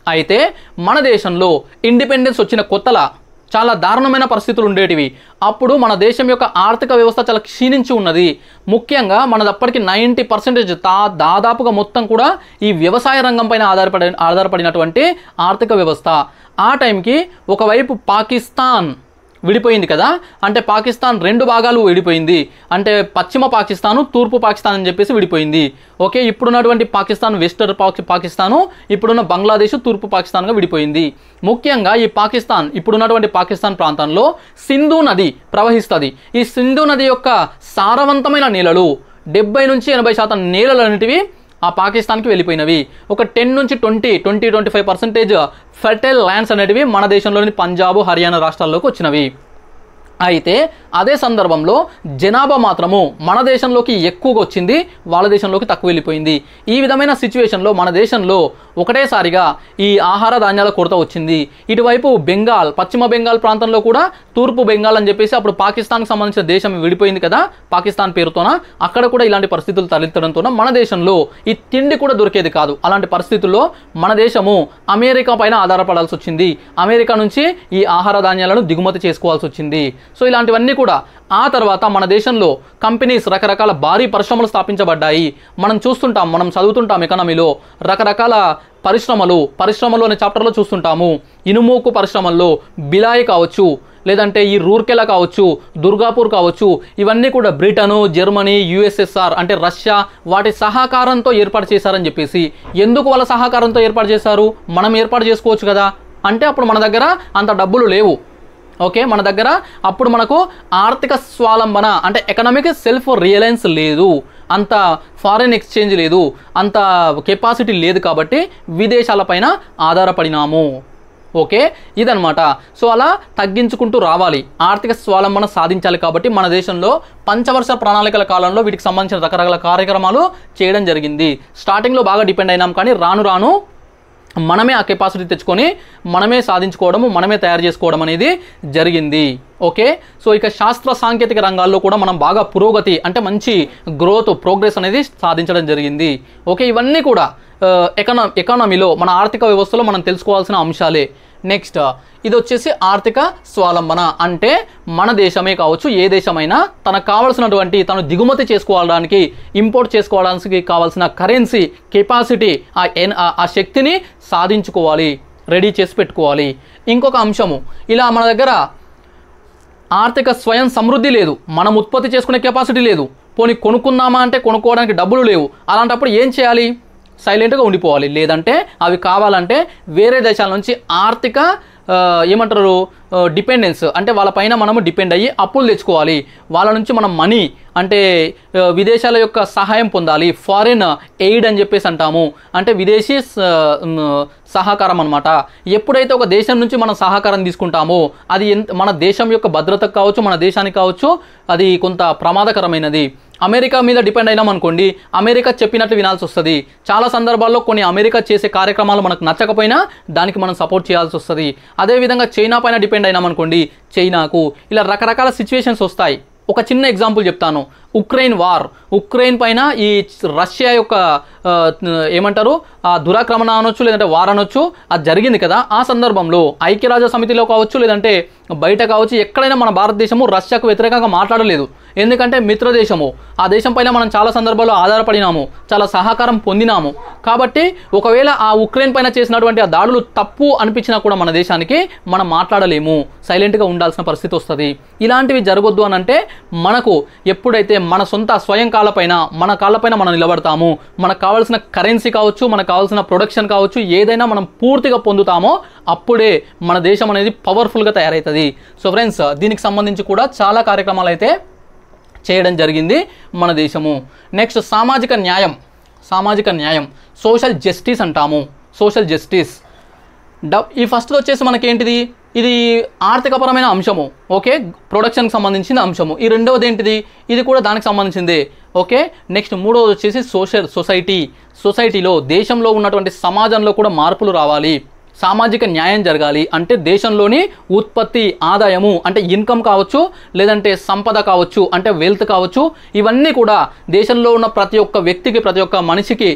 అయితే మన దేశంలో ఇండిపెండెన్స్ వచ్చిన కొత్తలా చాలా దారుణమైన పరిస్థితులు ఉండేటివి. అప్పుడు మన దేశం యొక్క ఆర్థిక వ్యవస్థ చాలా క్షీణించి ఉన్నది. ముఖ్యంగా మనది అప్పటికి 90% దాదాపుగా మొత్తం కూడా ఈ వ్యవసాయ రంగం పైన ఆధారపడినటువంటి ఆర్థిక వ్యవస్థ. ఆ టైంకి ఒకవైపు పాకిస్తాన్ విడిపోయింది కదా, అంటే పాకిస్తాన్ 2 భాగాలు విడిపోయింది. అంటే పశ్చిమ పాకిస్తాను, తూర్పు పాకిస్తాన్ అని చెప్పేసి విడిపోయింది. ఓకే, ఇప్పుడున్నటువంటి పాకిస్తాన్ వెస్టర్ పాకిస్తాను, ఇప్పుడున్న బంగ్లాదేశ్ తూర్పు పాకిస్తాన్గా విడిపోయింది. ముఖ్యంగా ఈ పాకిస్తాన్, ఇప్పుడున్నటువంటి పాకిస్తాన్ ప్రాంతంలో సింధు నది ప్రవహిస్తుంది. ఈ సింధు నది యొక్క సారవంతమైన నేలలు 70 నుంచి 80% నేలలు అనేటివి ఆ పాకిస్తాన్కి వెళ్ళిపోయినవి. ఒక 10 నుంచి 20-25% ఫెర్టైల్ ల్యాండ్స్ అనేటివి మన దేశంలోని పంజాబ్, హర్యానా రాష్ట్రాల్లోకి వచ్చినవి. అయితే అదే సందర్భంలో జనాభా మాత్రము మన దేశంలోకి ఎక్కువగా వచ్చింది, వాళ్ళ దేశంలోకి తక్కువ వెళ్ళిపోయింది. ఈ విధమైన సిచ్యువేషన్లో మన దేశంలో ఒకటేసారిగా ఈ ఆహార ధాన్యాల కొరత వచ్చింది. ఇటువైపు బెంగాల్, పశ్చిమ బెంగాల్ ప్రాంతంలో కూడా తూర్పు బెంగాల్ అని చెప్పేసి అప్పుడు పాకిస్తాన్కి సంబంధించిన దేశం విడిపోయింది కదా పాకిస్తాన్ పేరుతోన, అక్కడ కూడా ఇలాంటి పరిస్థితులు తలెత్తడంతో మన దేశంలో ఈ తిండి కూడా దొరికేది కాదు. అలాంటి పరిస్థితుల్లో మన దేశము అమెరికా పైన ఆధారపడాల్సి వచ్చింది. అమెరికా నుంచి ఈ ఆహార ధాన్యాలను దిగుమతి చేసుకోవాల్సి వచ్చింది. సో ఇలాంటివన్నీ కూడా ఆ తర్వాత మన దేశంలో కంపెనీస్, రకరకాల భారీ పరిశ్రమలు స్థాపించబడ్డాయి. మనం చూస్తుంటాం, మనం చదువుతుంటాం ఎకానమీలో రకరకాల పరిశ్రమలు అనే చాప్టర్లో చూస్తుంటాము. ఇనుముకు పరిశ్రమల్లో బిలాయ్ కావచ్చు, లేదంటే ఈ రూర్కెలా కావచ్చు, దుర్గాపూర్ కావచ్చు, ఇవన్నీ కూడా బ్రిటను, జర్మనీ, యుఎస్ఎస్ఆర్ అంటే రష్యా వాటి సహకారంతో ఏర్పాటు చేశారని చెప్పేసి. ఎందుకు వాళ్ళ సహకారంతో ఏర్పాటు చేశారు? మనం ఏర్పాటు చేసుకోవచ్చు కదా. అంటే అప్పుడు మన దగ్గర అంత డబ్బులు లేవు. ఓకే, మన దగ్గర అప్పుడు మనకు ఆర్థిక స్వావలంబన అంటే ఎకనామిక్ సెల్ఫ్ రియలయన్స్ లేదు, అంత ఫారిన్ ఎక్స్చేంజ్ లేదు, అంత కెపాసిటీ లేదు కాబట్టి విదేశాలపైన ఆధారపడినాము. ఓకే, ఇదనమాట. సో అలా తగ్గించుకుంటూ రావాలి, ఆర్థిక స్వావలంబన సాధించాలి. కాబట్టి మన దేశంలో పంచవర్ష ప్రణాళికల కాలంలో వీటికి సంబంధించిన రకరకాల కార్యక్రమాలు చేయడం జరిగింది. స్టార్టింగ్లో బాగా డిపెండ్ అయినాం, కానీ రాను రాను మనమే ఆ కెపాసిటీ తెచ్చుకొని మనమే సాధించుకోవడము, మనమే తయారు చేసుకోవడం అనేది జరిగింది. ఓకే, సో ఇక శాస్త్ర సాంకేతిక రంగాల్లో కూడా మనం బాగా పురోగతి అంటే మంచి ప్రోగ్రెస్ అనేది సాధించడం జరిగింది. ఓకే, ఇవన్నీ కూడా ఎకానమీలో మన ఆర్థిక వ్యవస్థలో మనం తెలుసుకోవాల్సిన అంశాలే. నెక్స్ట్ ఇది వచ్చేసి ఆర్థిక స్వావలంబన అంటే మన దేశమే కావచ్చు, ఏ దేశమైనా తనకు కావాల్సినటువంటి తను దిగుమతి చేసుకోవడానికి, ఇంపోర్ట్ చేసుకోవడానికి కావాల్సిన కరెన్సీ కెపాసిటీ, ఆ శక్తిని సాధించుకోవాలి, రెడీ చేసి పెట్టుకోవాలి. ఇంకొక అంశము, ఇలా మన దగ్గర ఆర్థిక స్వయం సమృద్ధి లేదు, మనం ఉత్పత్తి చేసుకునే కెపాసిటీ లేదు, పోనీ కొనుక్కుందామా అంటే కొనుక్కోవడానికి డబ్బులు లేవు. అలాంటప్పుడు ఏం చేయాలి? సైలెంట్గా ఉండిపోవాలి, లేదంటే అవి కావాలంటే వేరే దేశాల నుంచి ఆర్థిక ఏమంటారు డిపెండెన్స్, అంటే వాళ్ళపైన మనము డిపెండ్ అయ్యి అప్పులు తెచ్చుకోవాలి, వాళ్ళ నుంచి మనం మనీ అంటే విదేశాల యొక్క సహాయం పొందాలి, ఫారిన్ ఎయిడ్ అని చెప్పేసి అంటాము, అంటే విదేశీ సహకారం అనమాట. ఎప్పుడైతే ఒక దేశం నుంచి మనం సహకారం తీసుకుంటామో అది మన దేశం యొక్క భద్రతకు కావచ్చు, మన దేశానికి కావచ్చు, అది కొంత ప్రమాదకరమైనది. అమెరికా మీద డిపెండ్ అయినాం అనుకోండి, అమెరికా చెప్పినట్టు వినాల్సి వస్తుంది. చాలా సందర్భాల్లో కొన్ని అమెరికా చేసే కార్యక్రమాలు మనకు నచ్చకపోయినా దానికి మనం సపోర్ట్ చేయాల్సి వస్తుంది. అదేవిధంగా చైనా పైన డిపెండ్ అయినాం అనుకోండి, చైనాకు ఇలా రకరకాల సిచ్యువేషన్స్ వస్తాయి. ఒక చిన్న ఎగ్జాంపుల్ చెప్తాను. ఉక్రెయిన్ పైన ఈ రష్యా యొక్క ఏమంటారు దురాక్రమణ అనొచ్చు, లేదంటే వార్ అనొచ్చు, అది జరిగింది కదా. ఆ సందర్భంలో ఐక్యరాజ్య సమితిలో కావచ్చు, లేదంటే బయట కావచ్చు, ఎక్కడైనా మన భారతదేశము రష్యాకు వ్యతిరేకంగా మాట్లాడలేదు. ఎందుకంటే మిత్రదేశము, ఆ దేశం పైన మనం చాలా సందర్భాల్లో ఆధారపడినాము, చాలా సహకారం పొందినాము. కాబట్టి ఒకవేళ ఆ ఉక్రెయిన్ పైన చేసినటువంటి ఆ దాడులు తప్పు అనిపించినా కూడా మన దేశానికి మనం మాట్లాడలేము, సైలెంట్గా ఉండాల్సిన పరిస్థితి వస్తుంది. ఇలాంటివి జరగొద్దు అని అంటే మనకు ఎప్పుడైతే మన సొంత స్వయం కాళ్ళపైన మన కాళ్ళపైన మనం నిలబడతాము, మనకు కావాల్సిన కరెన్సీ కావచ్చు, మనకు కావాల్సిన ప్రొడక్షన్ కావచ్చు, ఏదైనా మనం పూర్తిగా పొందుతామో అప్పుడే మన దేశం అనేది పవర్ఫుల్గా తయారవుతుంది. సో ఫ్రెండ్స్, దీనికి సంబంధించి కూడా చాలా కార్యక్రమాలు అయితే చేయడం జరిగింది మన దేశము. నెక్స్ట్ సామాజిక న్యాయం, సోషల్ జస్టిస్ అంటాము. సోషల్ జస్టిస్ ఈ ఫస్ట్ వచ్చేసి మనకేంటిది, ఇది ఆర్థికపరమైన అంశము, ఓకే, ప్రొడక్షన్కి సంబంధించిన అంశము. ఈ రెండవది ఏంటిది, ఇది కూడా దానికి సంబంధించిందే, ఓకే. నెక్స్ట్ మూడవది వచ్చేసి సొసైటీలో దేశంలో ఉన్నటువంటి సమాజంలో కూడా మార్పులు రావాలి, సామాజిక న్యాయం జరగాలి. అంటే దేశంలోని ఉత్పత్తి, ఆదాయము అంటే ఇన్కమ్ కావచ్చు, లేదంటే సంపద కావచ్చు, అంటే వెల్త్ కావచ్చు, ఇవన్నీ కూడా దేశంలో ఉన్న ప్రతి ఒక్క వ్యక్తికి, ప్రతి ఒక్క మనిషికి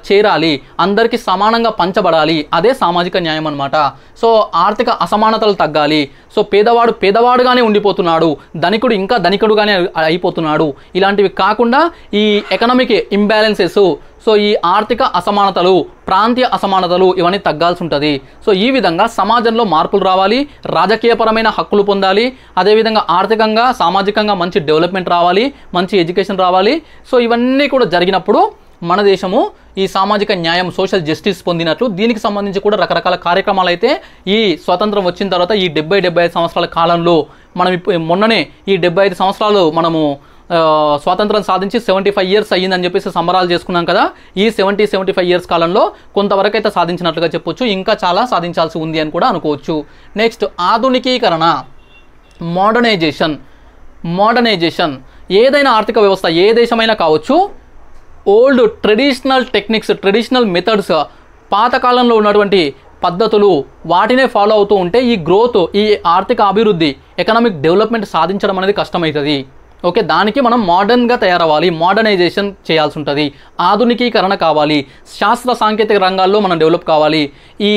చేరాలి, అందరికీ సమానంగా పంచబడాలి. అదే సామాజిక న్యాయం అనమాట. సో ఆర్థిక అసమానతలు తగ్గాలి. సో పేదవాడు పేదవాడుగానే ఉండిపోతున్నాడు, ధనికుడు ఇంకా ధనికుడుగానే అయిపోతున్నాడు. ఇలాంటివి కాకుండా ఈ ఎకనామిక్ ఇంబ్యాలెన్సెస్, సో ఈ ఆర్థిక అసమానతలు, ప్రాంతీయ అసమానతలు ఇవన్నీ తగ్గాల్సి ఉంటుంది. సో ఈ విధంగా సమాజంలో మార్పులు రావాలి, రాజకీయపరమైన హక్కులు పొందాలి, అదేవిధంగా ఆర్థికంగా, సామాజికంగా మంచి డెవలప్మెంట్ రావాలి, మంచి ఎడ్యుకేషన్ రావాలి. సో ఇవన్నీ కూడా జరిగినప్పుడు మన దేశము ఈ సామాజిక న్యాయం, సోషల్ జస్టిస్ పొందినట్లు. దీనికి సంబంధించి కూడా రకరకాల కార్యక్రమాలు అయితే ఈ స్వతంత్రం వచ్చిన తర్వాత ఈ 70-75 సంవత్సరాల కాలంలో మనం మొన్ననే ఈ 75 సంవత్సరాలు మనము స్వాతంత్రం సాధించి 75 ఇయర్స్ అయ్యిందని చెప్పేసి సంబరాలు చేసుకున్నాం కదా. ఈ 70-75 ఇయర్స్ కాలంలో కొంతవరకు అయితే సాధించినట్లుగా చెప్పొచ్చు, ఇంకా చాలా సాధించాల్సి ఉంది అని కూడా అనుకోవచ్చు. నెక్స్ట్ ఆధునికీకరణ, మోడర్నైజేషన్. ఏదైనా ఆర్థిక వ్యవస్థ ఏ దేశమైనా కావచ్చు, old traditional techniques, traditional methods, పాతకాలంలో ఉన్నటువంటి పద్ధతులు వాటినే ఫాలో అవుతూ ఉంటే ఈ గ్రోత్, ఈ ఆర్థిక అభివృద్ధి, ఎకనామిక్ డెవలప్మెంట్ సాధించడం అనేది కష్టమవుతుంది. ఓకే, దానికి మనం మోడర్న్గా తయారవ్వాలి, మోడర్నైజేషన్ చేయాల్సి ఉంటుంది, ఆధునికీకరణ కావాలి, శాస్త్ర సాంకేతిక రంగాల్లో మనం డెవలప్ కావాలి. ఈ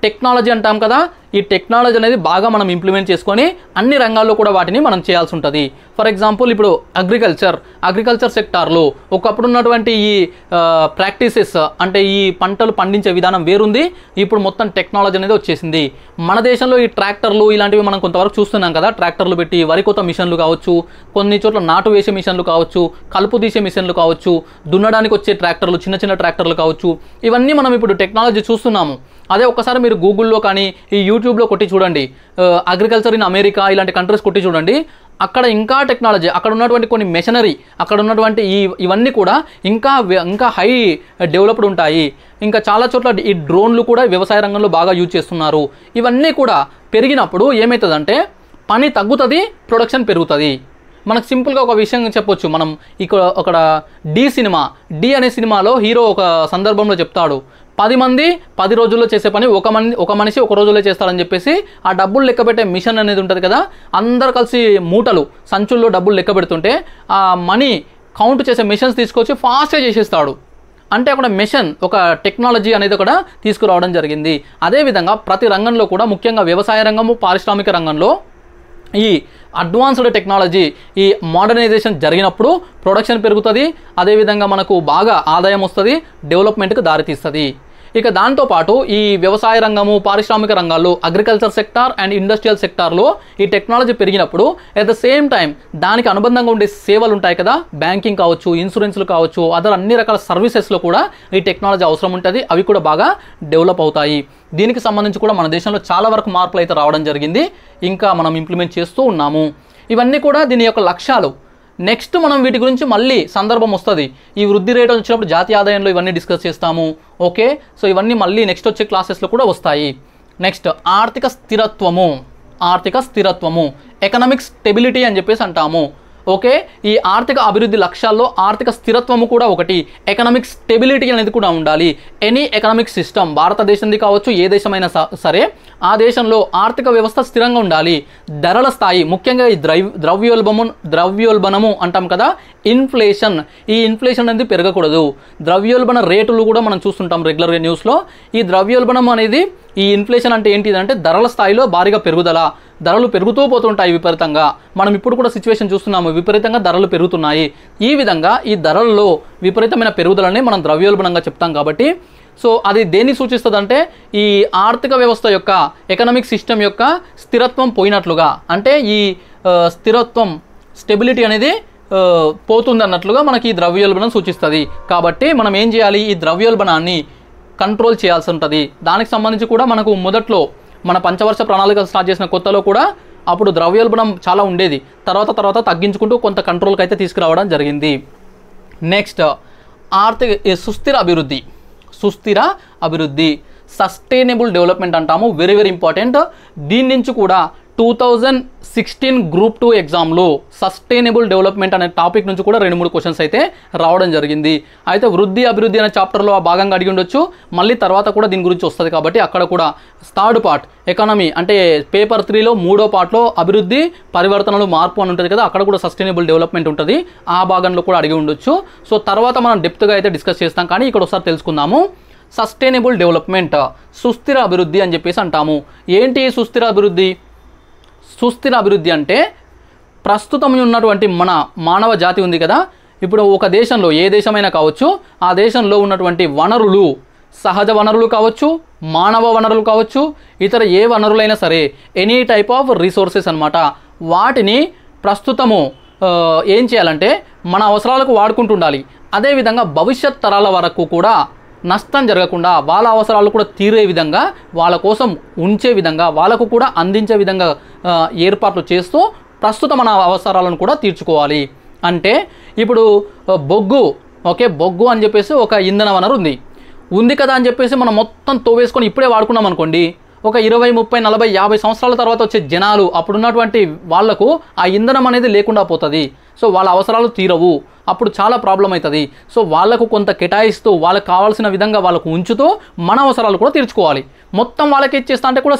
టెక్నాలజీ అంటాం కదా, ఈ టెక్నాలజీ అనేది బాగా మనం ఇంప్లిమెంట్ చేసుకొని అన్ని రంగాల్లో కూడా వాటిని మనం చేయాల్సి ఉంటుంది. ఫర్ ఎగ్జాంపుల్ ఇప్పుడు అగ్రికల్చర్ సెక్టార్లో ఒకప్పుడు ఉన్నటువంటి ఈ ప్రాక్టీసెస్, అంటే ఈ పంటలు పండించే విధానం వేరుంది, ఇప్పుడు మొత్తం టెక్నాలజీ అనేది వచ్చేసింది. మన దేశంలో ఈ ట్రాక్టర్లు ఇలాంటివి మనం కొంతవరకు చూస్తున్నాం కదా, ట్రాక్టర్లు పెట్టి వరి కోత మిషన్లు కావచ్చు, కొన్ని చోట్ల నాటు వేసే మిషన్లు కావచ్చు, కలుపు తీసే మిషన్లు కావచ్చు, దున్నడానికి వచ్చే ట్రాక్టర్లు, చిన్న చిన్న ట్రాక్టర్లు కావచ్చు, ఇవన్నీ మనం ఇప్పుడు టెక్నాలజీ చూస్తున్నాము. అదే ఒక్కసారి మీరు గూగుల్లో కానీ ఈ యూట్యూబ్లో కొట్టి చూడండి, అగ్రికల్చర్ ఇన్ అమెరికా ఇలాంటి కంట్రీస్ కొట్టి చూడండి, అక్కడ ఇంకా టెక్నాలజీ, అక్కడ ఉన్నటువంటి కొన్ని మెషనరీ, అక్కడ ఉన్నటువంటి ఇవన్నీ కూడా ఇంకా హై డెవలప్డ్ ఉంటాయి. ఇంకా చాలా చోట్ల ఈ డ్రోన్లు కూడా వ్యవసాయ రంగంలో బాగా యూజ్ చేస్తున్నారు. ఇవన్నీ కూడా పెరిగినప్పుడు ఏమవుతుందంటే పని తగ్గుతుంది, ప్రొడక్షన్ పెరుగుతుంది. మనకు సింపుల్గా ఒక విషయం చెప్పొచ్చు. మనం ఇక్కడ డి అనే సినిమాలో హీరో ఒక సందర్భంలో చెప్తాడు, 10 మంది 10 రోజుల్లో చేసే పని ఒక మనిషి 1 రోజుల్లో చేస్తాడని చెప్పేసి. ఆ డబ్బులు లెక్క పెట్టే మిషన్ అనేది ఉంటుంది కదా, అందరు కలిసి సంచుల్లో డబ్బులు లెక్క పెడుతుంటే ఆ మనీ కౌంట్ చేసే మిషన్స్ తీసుకొచ్చి ఫాస్ట్గా చేసేస్తాడు. అంటే అక్కడ మెషిన్, ఒక టెక్నాలజీ అనేది కూడా తీసుకురావడం జరిగింది. అదేవిధంగా ప్రతి రంగంలో కూడా, ముఖ్యంగా వ్యవసాయ రంగము, పారిశ్రామిక రంగంలో ఈ అడ్వాన్స్డ్ టెక్నాలజీ, ఈ మోడర్నైజేషన్ జరిగినప్పుడు ప్రొడక్షన్ పెరుగుతుంది, అదేవిధంగా మనకు బాగా ఆదాయం వస్తుంది, డెవలప్మెంట్కి దారితీస్తుంది. ఇక దాంతోపాటు ఈ వ్యవసాయ రంగము, పారిశ్రామిక రంగాల్లో, అగ్రికల్చర్ సెక్టార్ అండ్ ఇండస్ట్రియల్ సెక్టార్లో ఈ టెక్నాలజీ పెరిగినప్పుడు అట్ ద సేమ్ టైం దానికి అనుబంధంగా ఉండే సేవలు ఉంటాయి కదా, బ్యాంకింగ్ కావచ్చు, ఇన్సూరెన్స్లు కావచ్చు, అదర్ అన్ని రకాల సర్వీసెస్లో కూడా ఈ టెక్నాలజీ అవసరం ఉంటుంది. అవి కూడా బాగా డెవలప్ అవుతాయి. దీనికి సంబంధించి కూడా మన దేశంలో చాలా వరకు మార్పులు అయితే రావడం జరిగింది. ఇంకా మనం ఇంప్లిమెంట్ చేస్తూ ఉన్నాము. ఇవన్నీ కూడా దీని యొక్క లక్ష్యాలు. నెక్స్ట్ మనం వీటి గురించి మళ్ళీ సందర్భం వస్తుంది. ఈ వృద్ధి రేటు వచ్చినప్పుడు జాతీయ ఆదాయంలో ఇవన్నీ డిస్కస్ చేస్తాము. ఓకే, సో ఇవన్నీ మళ్ళీ నెక్స్ట్ వచ్చే క్లాసెస్లో కూడా వస్తాయి. నెక్స్ట్ ఆర్థిక స్థిరత్వము, ఎకనామిక్ స్టెబిలిటీ అని చెప్పేసి అంటాము. ఓకే, ఈ ఆర్థిక అభివృద్ధి లక్ష్యాల్లో ఆర్థిక స్థిరత్వము కూడా ఒకటి, ఎకనామిక్ స్టెబిలిటీ అనేది కూడా ఉండాలి. ఎనీ ఎకనామిక్ సిస్టమ్, భారతదేశంది కావచ్చు, ఏ దేశమైనా సరే ఆ దేశంలో ఆర్థిక వ్యవస్థ స్థిరంగా ఉండాలి. ధరల స్థాయి, ముఖ్యంగా ఈ ద్రవ్యోల్బణము అంటాం కదా, ఇన్ఫ్లేషన్, ఈ ఇన్ఫ్లేషన్ అనేది పెరగకూడదు. ద్రవ్యోల్బణ రేటులు కూడా మనం చూస్తుంటాం రెగ్యులర్గా న్యూస్లో. ఈ ద్రవ్యోల్బణం అనేది, ఈ ఇన్ఫ్లేషన్ అంటే ఏంటిదంటే ధరల స్థాయిలో భారీగా పెరుగుదల, ధరలు పెరుగుతూ పోతుంటాయి విపరీతంగా. మనం ఇప్పుడు కూడా సిచ్యువేషన్ చూస్తున్నాము, విపరీతంగా ధరలు పెరుగుతున్నాయి. ఈ విధంగా ఈ ధరల్లో విపరీతమైన పెరుగుదలని మనం ద్రవ్యోల్బణంగా చెప్తాం. కాబట్టి సో అది దేన్ని సూచిస్తుంది అంటే ఈ ఆర్థిక వ్యవస్థ యొక్క, ఎకనామిక్ సిస్టమ్ యొక్క స్థిరత్వం పోయినట్లుగా, అంటే ఈ స్థిరత్వం, స్టెబిలిటీ అనేది పోతుంది అన్నట్లుగా మనకి ఈ ద్రవ్యోల్బణం సూచిస్తుంది. కాబట్టి మనం ఏం చేయాలి, ఈ ద్రవ్యోల్బణాన్ని కంట్రోల్ చేయాల్సి ఉంటుంది. దానికి సంబంధించి కూడా మనకు మొదట్లో మన పంచవర్ష ప్రణాళిక స్టార్ట్ చేసిన కొత్తలో కూడా అప్పుడు ద్రవ్యోల్బణం చాలా ఉండేది. తర్వాత తగ్గించుకుంటూ కొంత కంట్రోల్కి అయితే తీసుకురావడం జరిగింది. నెక్స్ట్ సుస్థిర అభివృద్ధి, సస్టైనబుల్ డెవలప్మెంట్ అంటాము. Very very important. దీని నుంచి కూడా 2016 గ్రూప్ 2 ఎగ్జామ్లో సస్టైనబుల్ డెవలప్మెంట్ అనే టాపిక్ నుంచి కూడా 2-3 క్వశ్చన్స్ అయితే రావడం జరిగింది. అయితే వృద్ధి అభివృద్ధి అనే చాప్టర్లో ఆ భాగంగా అడిగి ఉండొచ్చు, మళ్ళీ తర్వాత కూడా దీని గురించి వస్తుంది. కాబట్టి అక్కడ కూడా థర్డ్ పార్ట్ ఎకానమీ అంటే పేపర్ 3లో 3వ పార్ట్లో అభివృద్ధి, పరివర్తనలు, మార్పు అని ఉంటుంది కదా, అక్కడ కూడా సస్టైనబుల్ డెవలప్మెంట్ ఉంటుంది. ఆ భాగంలో కూడా అడిగి ఉండొచ్చు. సో తర్వాత మనం డెప్త్గా అయితే డిస్కస్ చేస్తాం, కానీ ఇక్కడ ఒకసారి తెలుసుకుందాము. సస్టైనబుల్ డెవలప్మెంట్, సుస్థిర అభివృద్ధి అని చెప్పేసి అంటాము. ఏంటి సుస్థిర అభివృద్ధి? సుస్థిర అభివృద్ధి అంటే ప్రస్తుతం ఉన్నటువంటి మన మానవ జాతి ఉంది కదా, ఇప్పుడు ఒక దేశంలో, ఏ దేశమైనా కావచ్చు, ఆ దేశంలో ఉన్నటువంటి వనరులు, సహజ వనరులు కావచ్చు, మానవ వనరులు కావచ్చు, ఇతర ఏ వనరులైనా సరే, ఎనీ టైప్ ఆఫ్ రిసోర్సెస్ అన్నమాట. వాటిని ప్రస్తుతము ఏం చేయాలంటే మన అవసరాలకు వాడుకుంటూ ఉండాలి. అదేవిధంగా భవిష్యత్ తరాల వరకు కూడా నష్టం జరగకుండా, వాళ్ళ అవసరాలు కూడా తీరే విధంగా, వాళ్ళ కోసం ఉంచే విధంగా, వాళ్ళకు కూడా అందించే విధంగా ఏర్పాట్లు చేస్తూ ప్రస్తుతం మన అవసరాలను కూడా తీర్చుకోవాలి. అంటే ఇప్పుడు బొగ్గు అని చెప్పేసి ఒక ఇంధన వనరు ఉంది కదా అని చెప్పేసి మనం మొత్తం తోవేసుకొని ఇప్పుడే వాడుకున్నాం అనుకోండి, ఒక 20, 30, 40, 50 సంవత్సరాల తర్వాత వచ్చే జనాలు, అప్పుడున్నటువంటి వాళ్లకు ఆ ఇంధనం అనేది లేకుండా పోతుంది. సో వాళ్ళ అవసరాలు తీరవు, అప్పుడు చాలా ప్రాబ్లం అవుతుంది. సో వాళ్ళకు కొంత కేటాయిస్తూ, వాళ్ళకు కావాల్సిన విధంగా వాళ్ళకు ఉంచుతూ మన అవసరాలు కూడా తీర్చుకోవాలి. మొత్తం వాళ్ళకి ఇచ్చేస్తా అంటే కూడా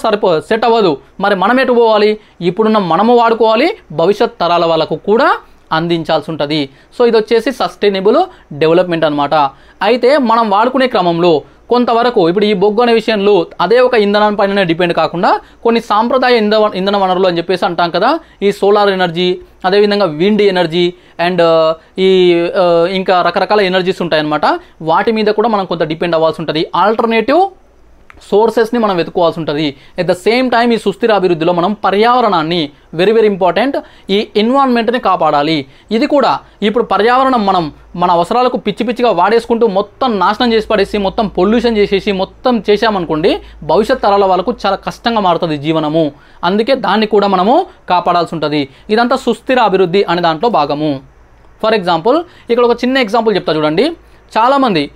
సెట్ అవ్వదు. మరి మనం ఎటు పోవాలి? ఇప్పుడున్న మనము వాడుకోవాలి, భవిష్యత్ తరాల వాళ్ళకు కూడా అందించాల్సి ఉంటుంది. సో ఇది వచ్చేసి సస్టైనబుల్ డెవలప్మెంట్ అనమాట. అయితే మనం వాడుకునే క్రమంలో కొంతవరకు ఇప్పుడు ఈ బొగ్గు అనే విషయంలో అదే ఒక ఇంధనం పైన డిపెండ్ కాకుండా కొన్ని సాంప్రదాయ ఇంధన వనరులు అని చెప్పేసి అంటాం కదా, ఈ సోలార్ ఎనర్జీ, అదేవిధంగా విండ్ ఎనర్జీ అండ్ ఇంకా రకరకాల ఎనర్జీస్ ఉంటాయన్నమాట. వాటి మీద కూడా మనం కొంత డిపెండ్ అవ్వాల్సి ఉంటుంది. ఆల్టర్నేటివ్ సోర్సెస్ని మనం వెతుక్కోవాల్సి ఉంటుంది. ఎట్ ద సేమ్ టైం ఈ సుస్థిర అభివృద్ధిలో మనం పర్యావరణాన్ని, వెరీ వెరీ ఇంపార్టెంట్, ఈ ఎన్విరాన్మెంట్ని కాపాడాలి. ఇది కూడా ఇప్పుడు పర్యావరణం మనం మన అవసరాలకు పిచ్చిగా వాడేసుకుంటూ మొత్తం నాశనం చేసి పడేసి, మొత్తం పొల్యూషన్ చేసేసి మొత్తం చేసామనుకోండి, భవిష్యత్ తరాల వాళ్ళకు చాలా కష్టంగా మారుతుంది జీవనము. అందుకే దాన్ని కూడా మనము కాపాడాల్సి ఉంటుంది. ఇదంతా సుస్థిర అభివృద్ధి అనే దాంట్లో భాగము. ఫర్ ఎగ్జాంపుల్ ఇక్కడ ఒక చిన్న ఎగ్జాంపుల్ చెప్తా చూడండి. చాలామంది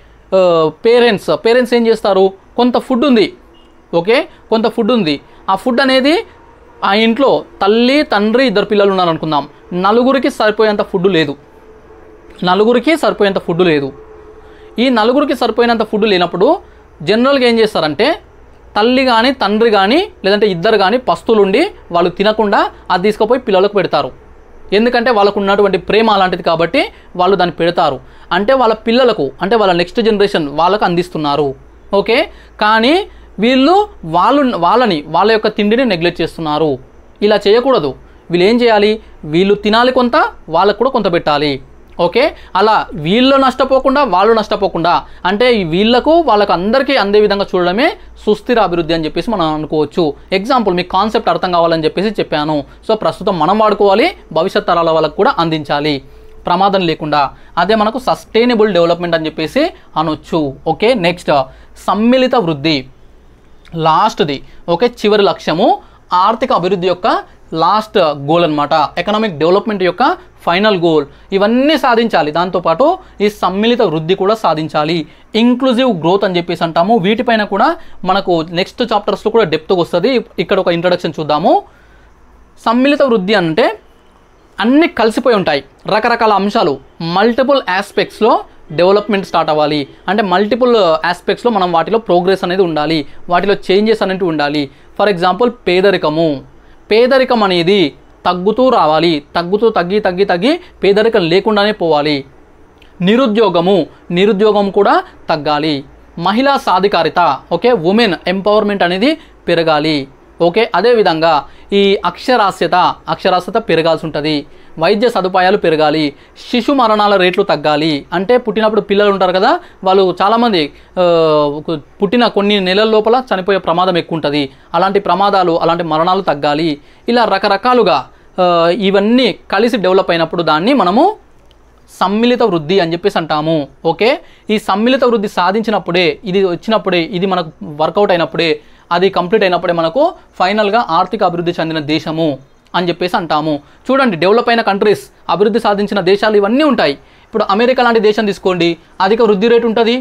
పేరెంట్స్ ఏం చేస్తారు, కొంత ఫుడ్ ఉంది, ఓకే, కొంత ఫుడ్ ఉంది. ఆ ఫుడ్ అనేది ఆ ఇంట్లో తల్లి, తండ్రి, 2 పిల్లలు ఉన్నారు అనుకుందాం. నలుగురికి సరిపోయేంత ఫుడ్ లేదు. ఈ నలుగురికి సరిపోయినంత ఫుడ్ లేనప్పుడు జనరల్గా ఏం చేస్తారంటే తల్లి కానీ, తండ్రి కానీ, లేదంటే 2 కానీ పస్తులుండి వాళ్ళు తినకుండా అది తీసుకుపోయి పిల్లలకు పెడతారు. ఎందుకంటే వాళ్ళకు ఉన్నటువంటి ప్రేమ అలాంటిది కాబట్టి వాళ్ళు దాన్ని పెడతారు. అంటే వాళ్ళ పిల్లలకు, అంటే వాళ్ళ నెక్స్ట్ జనరేషన్ వాళ్ళకు అందిస్తున్నారు, ఓకే. కానీ వీళ్ళు వాళ్ళ యొక్క తిండిని నెగ్లెక్ట్ చేస్తున్నారు. ఇలా చేయకూడదు. వీళ్ళు ఏం చేయాలి, వీళ్ళు తినాలి కొంత, వాళ్ళకు కూడా కొంత పెట్టాలి, ఓకే, అలా వీళ్ళు నష్టపోకుండా వాళ్ళు నష్టపోకుండా, అంటే వాళ్ళకు అందరికీ అందే విధంగా చూడడమే సుస్థిర అభివృద్ధి అని చెప్పేసి మనం అనుకోవచ్చు. ఎగ్జాంపుల్ మీకు కాన్సెప్ట్ అర్థం కావాలని చెప్పేసి చెప్పాను. సో ప్రస్తుతం మనం వాడుకోవాలి, భవిష్యత్ తరాల వాళ్ళకు కూడా అందించాలి ప్రమాదం లేకుండా. అదే మనకు సస్టైనబుల్ డెవలప్మెంట్ అని చెప్పేసి అనొచ్చు. ఓకే, నెక్స్ట్ సమ్మిళిత వృద్ధి, లాస్ట్ది. ఓకే, చివరి లక్ష్యము ఆర్థిక అభివృద్ధి యొక్క లాస్ట్ గోల్ అనమాట, ఎకనామిక్ డెవలప్మెంట్ యొక్క ఫైనల్ గోల్. ఇవన్నీ సాధించాలి, దాంతోపాటు ఈ సమ్మిళిత వృద్ధి కూడా సాధించాలి. ఇంక్లూజివ్ గ్రోత్ అని చెప్పేసి అంటాము. వీటిపైన కూడా మనకు నెక్స్ట్ చాప్టర్స్లో కూడా డెప్త్గా వస్తుంది. ఇక్కడ ఒక ఇంట్రడక్షన్ చూద్దాము. సమ్మిళిత వృద్ధి అంటే అన్నీ కలిసిపోయి ఉంటాయి, రకరకాల అంశాలు, మల్టిపుల్ ఆస్పెక్ట్స్లో డెవలప్మెంట్ స్టార్ట్ అవ్వాలి. అంటే మల్టిపుల్ ఆస్పెక్ట్స్లో మనం వాటిలో ప్రోగ్రెస్ అనేది ఉండాలి, వాటిలో చేంజెస్ అనేవి ఉండాలి. ఫర్ ఎగ్జాంపుల్ పేదరికం అనేది తగ్గుతూ రావాలి, తగ్గి పేదరికం లేకుండానే పోవాలి. నిరుద్యోగం కూడా తగ్గాలి. మహిళా సాధికారిత, ఓకే, ఉమెన్ ఎంపవర్మెంట్ అనేది పెరగాలి. ఓకే, అదేవిధంగా ఈ అక్షరాస్యత పెరగాల్సి ఉంటుంది. వైద్య సదుపాయాలు పెరగాలి. శిశు మరణాల రేట్లు తగ్గాలి. అంటే పుట్టినప్పుడు పిల్లలు ఉంటారు కదా, వాళ్ళు చాలామంది పుట్టిన కొన్ని నెలల లోపల చనిపోయే ప్రమాదం ఎక్కువ ఉంటుంది. అలాంటి మరణాలు తగ్గాలి. ఇలా రకరకాలుగా ఇవన్నీ కలిసి డెవలప్ అయినప్పుడు దాన్ని మనము సమ్మిళిత వృద్ధి అని చెప్పేసి అంటాము. ఓకే, ఈ సమ్మిళిత వృద్ధి సాధించినప్పుడే, ఇది మనకు వర్కౌట్ అయినప్పుడే, అది కంప్లీట్ అయినప్పుడే మనకు ఫైనల్గా ఆర్థిక అభివృద్ధి చెందిన దేశము అని చెప్పేసి అంటాము. చూడండి, డెవలప్ అయిన కంట్రీస్, అభివృద్ధి సాధించిన దేశాలు ఇవన్నీ ఉంటాయి. ఇప్పుడు అమెరికా లాంటి దేశం తీసుకోండి, అధిక వృద్ధి రేటు ఉంటుంది,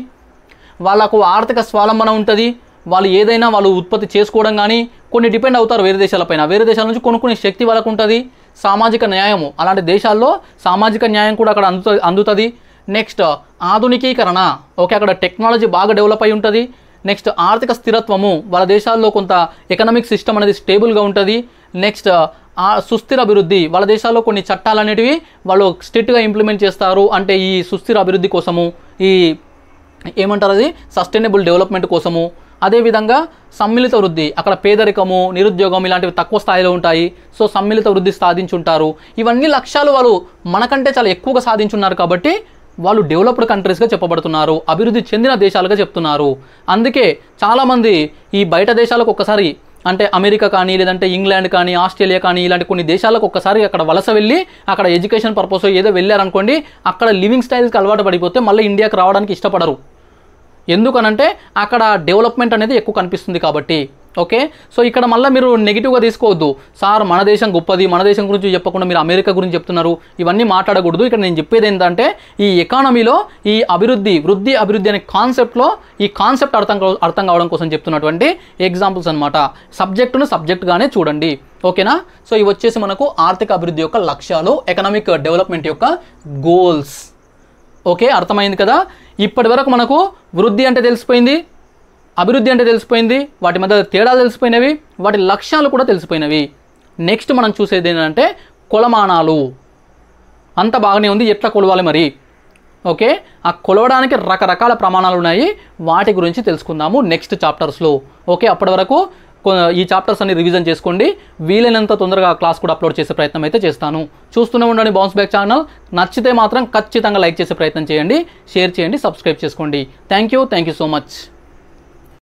వాళ్ళకు ఆర్థిక స్వావలంబన ఉంటుంది. వాళ్ళు ఉత్పత్తి చేసుకోవడం కానీ కొన్ని డిపెండ్ అవుతారు వేరే దేశాలపైన. వేరే దేశాల నుంచి కొనుక్కునే శక్తి వాళ్ళకు ఉంటుంది. సామాజిక న్యాయము, అలాంటి దేశాల్లో సామాజిక న్యాయం కూడా అక్కడ అందుతుంది. నెక్స్ట్ ఆధునికీకరణ, ఓకే, అక్కడ టెక్నాలజీ బాగా డెవలప్ అయి ఉంటుంది. నెక్స్ట్ ఆర్థిక స్థిరత్వము, వాళ్ళ దేశాల్లో కొంత ఎకనామిక్ సిస్టమ్ అనేది స్టేబుల్గా ఉంటుంది. నెక్స్ట్ సుస్థిర అభివృద్ధి, వాళ్ళ దేశాల్లో కొన్ని చట్టాలు అనేటివి వాళ్ళు స్ట్రిక్ట్గా ఇంప్లిమెంట్ చేస్తారు. అంటే ఈ సుస్థిర అభివృద్ధి కోసము, ఈ ఏమంటారు అది సస్టైనబుల్ డెవలప్మెంట్ కోసము. అదేవిధంగా సమ్మిళిత వృద్ధి, అక్కడ పేదరికము, నిరుద్యోగం ఇలాంటివి తక్కువ స్థాయిలో ఉంటాయి. సో సమ్మిళిత వృద్ధి సాధించుంటారు. ఇవన్నీ లక్ష్యాలు వాళ్ళు మనకంటే చాలా ఎక్కువగా సాధించున్నారు కాబట్టి వాళ్ళు డెవలప్డ్ కంట్రీస్గా చెప్పబడుతున్నారు, అభివృద్ధి చెందిన దేశాలుగా చెప్తున్నారు. అందుకే చాలామంది ఈ బయట దేశాలకు ఒక్కసారి, అంటే అమెరికా కానీ, లేదంటే ఇంగ్లాండ్ కానీ, ఆస్ట్రేలియా కానీ, ఇలాంటి కొన్ని దేశాలకు ఒక్కసారి అక్కడ వలస వెళ్ళి అక్కడ ఎడ్యుకేషన్ పర్పస్ ఏదో వెళ్ళారనుకోండి, అక్కడ లివింగ్ స్టైల్కి అలవాటు పడిపోతే మళ్ళీ ఇండియాకి రావడానికి ఇష్టపడరు. ఎందుకనంటే అక్కడ డెవలప్మెంట్ అనేది ఎక్కువ కనిపిస్తుంది కాబట్టి. ఓకే, సో ఇక్కడ మళ్ళీ మీరు నెగిటివ్గా తీసుకోవద్దు. సార్ మన దేశం గొప్పది, మన దేశం గురించి చెప్పకుండా మీరు అమెరికా గురించి చెప్తున్నారు, ఇవన్నీ మాట్లాడకూడదు. ఇక్కడ నేను చెప్పేది ఏంటంటే ఈ ఎకానమీలో ఈ వృద్ధి అభివృద్ధి అనే కాన్సెప్ట్లో ఈ కాన్సెప్ట్ అర్థం కావడం కోసం చెప్తున్నటువంటి ఎగ్జాంపుల్స్ అనమాట. సబ్జెక్టుగానే చూడండి. ఓకేనా? సో ఇవి వచ్చేసి మనకు ఆర్థిక అభివృద్ధి యొక్క లక్ష్యాలు, ఎకనామిక్ డెవలప్మెంట్ యొక్క గోల్స్. ఓకే, అర్థమైంది కదా? ఇప్పటి వరకు మనకు వృద్ధి అంటే తెలిసిపోయింది, అభివృద్ధి అంటే తెలిసిపోయింది, వాటి మధ్య తేడాలు తెలిసిపోయినవి, వాటి లక్ష్యాలు కూడా తెలిసిపోయినవి. నెక్స్ట్ మనం చూసేది ఏంటంటే కొలమానాలు. అంత బాగానే ఉంది, ఎట్లా కొలవాలి మరి? ఓకే, ఆ కొలవడానికి రకరకాల ప్రమాణాలు ఉన్నాయి, వాటి గురించి తెలుసుకుందాము నెక్స్ట్ చాప్టర్స్లో. ఓకే, అప్పటి వరకు ఈ చాప్టర్స్ అన్ని రివిజన్ చేసుకోండి. వీలైనంత తొందరగా క్లాస్ కూడా అప్లోడ్ చేసే ప్రయత్నం అయితే చేస్తాను. చూస్తూనే ఉండండి బౌన్స్ బ్యాక్ ఛానల్. నచ్చితే మాత్రం ఖచ్చితంగా లైక్ చేసే ప్రయత్నం చేయండి, షేర్ చేయండి, సబ్స్క్రైబ్ చేసుకోండి. Thank you so much.